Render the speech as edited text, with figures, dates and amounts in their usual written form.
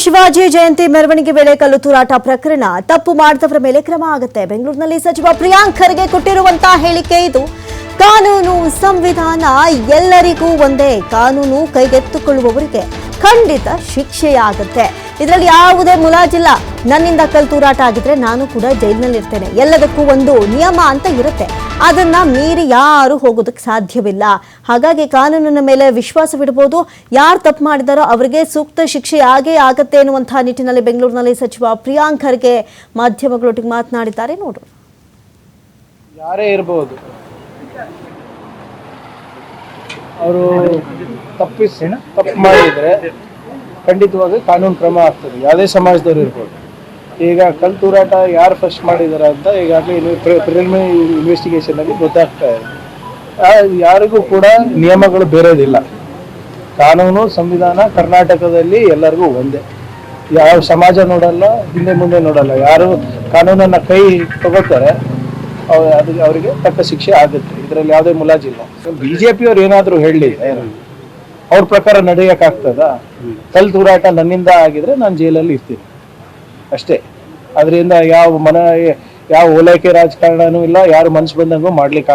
ಶಿವಾಜಿ ಜಯಂತಿ ಮೆರವಣಿಗೆ ವೇಳೆ ಕಲ್ಲು ತೂರಾಟ ಪ್ರಕರಣ ತಪ್ಪು ಮಾಡಿದವರ ಮೇಲೆ ಕ್ರಮ ಆಗುತ್ತೆ. ಬೆಂಗಳೂರಿನಲ್ಲಿ ಸಚಿವ ಪ್ರಿಯಾಂಕ್ ಖರ್ಗೆ ಕೊಟ್ಟಿರುವಂತಹ ಹೇಳಿಕೆ ಇದು. ಕಾನೂನು ಸಂವಿಧಾನ ಎಲ್ಲರಿಗೂ ಒಂದೇ. ಕಾನೂನು ಕೈಗೆತ್ತಿಕೊಳ್ಳುವವರಿಗೆ ಖಂಡಿತ ಶಿಕ್ಷೆಯಾಗುತ್ತೆ. ಇದರಲ್ಲಿ ಯಾವುದೇ ಮುಲಾಜಿಲ್ಲ. ನನ್ನಿಂದ ಕಲ್ಲು ತೂರಾಟ ಆಗಿದ್ರೆ ನಾನು ಕೂಡ ಜೈಲಿನಲ್ಲಿ ಇರ್ತೇನೆ. ಎಲ್ಲದಕ್ಕೂ ಒಂದು ನಿಯಮ ಅಂತ ಇರುತ್ತೆ. ಅದನ್ನ ಮೀರಿ ಯಾರು ಹೋಗೋದಕ್ಕೆ ಸಾಧ್ಯವಿಲ್ಲ. ಹಾಗಾಗಿ ಕಾನೂನಿನ ಮೇಲೆ ವಿಶ್ವಾಸವಿಡಬಹುದು. ಯಾರು ತಪ್ಪು ಮಾಡಿದಾರೋ ಅವರಿಗೆ ಸೂಕ್ತ ಶಿಕ್ಷೆ ಆಗತ್ತೆ ಎನ್ನುವಂತಹ ನಿಟ್ಟಿನಲ್ಲಿ ಬೆಂಗಳೂರಿನಲ್ಲಿ ಸಚಿವ ಪ್ರಿಯಾಂಕ್ ಖರ್ಗೆ ಮಾಧ್ಯಮಗಳೊಟ್ಟಿಗೆ ಮಾತನಾಡಿದ್ದಾರೆ. ನೋಡು. ಯಾರೇ ಇರಬಹುದು, ಅವರು ತಪ್ಪು ಮಾಡಿದ್ರೆ ಖಂಡಿತವಾಗಿ ಕಾನೂನು ಕ್ರಮ ಆಗ್ತದೆ. ಯಾವುದೇ ಸಮಾಜದವ್ರು ಇರ್ಬೋದು. ಈಗ ಕಲ್ಲು ತೂರಾಟ ಯಾರು ಫಸ್ಟ್ ಮಾಡಿದ್ದಾರೆ ಅಂತ ಈಗಾಗಲೇ ಪ್ರಿಲಿಮಿನರಿ ಇನ್ವೆಸ್ಟಿಗೇಷನ್ ಅಲ್ಲಿ ಗೊತ್ತಾಗ್ತಾ ಇದೆ. ಯಾರಿಗೂ ಕೂಡ ನಿಯಮಗಳು ಬೇರೆದಿಲ್ಲ. ಕಾನೂನು ಸಂವಿಧಾನ ಕರ್ನಾಟಕದಲ್ಲಿ ಎಲ್ಲರಿಗೂ ಒಂದೇ. ಯಾವ ಸಮಾಜ ನೋಡಲ್ಲ, ಹಿಂದೆ ಮುಂದೆ ನೋಡಲ್ಲ. ಯಾರು ಕಾನೂನನ್ನ ಕೈ ತಗೋತಾರೆ ಅವರಿಗೆ ತಕ್ಕ ಶಿಕ್ಷೆ ಆಗುತ್ತೆ. ಇದರಲ್ಲಿ ಯಾವುದೇ ಮುಲಾಜಿಲ್ಲ. ಬಿಜೆಪಿಯವ್ರು ಏನಾದ್ರು ಹೇಳಲಿ, ಅವ್ರ ಪ್ರಕಾರ ನಡೆಯಕ್ಕಾಗ್ತದ? ಕಲ್ಲು ತೂರಾಟ ನನ್ನಿಂದ ಆಗಿದ್ರೆ ನಾನು ಜೈಲಲ್ಲಿ ಇರ್ತೀನಿ ಅಷ್ಟೇ. ಅದರಿಂದ ಯಾವ ಓಲೈಕೆ ರಾಜಕಾರಣನೂ ಇಲ್ಲ. ಯಾರು ಮನಸ್ಸು ಬಂದಂಗೂ ಮಾಡ್ಲಿಕ್ಕೆ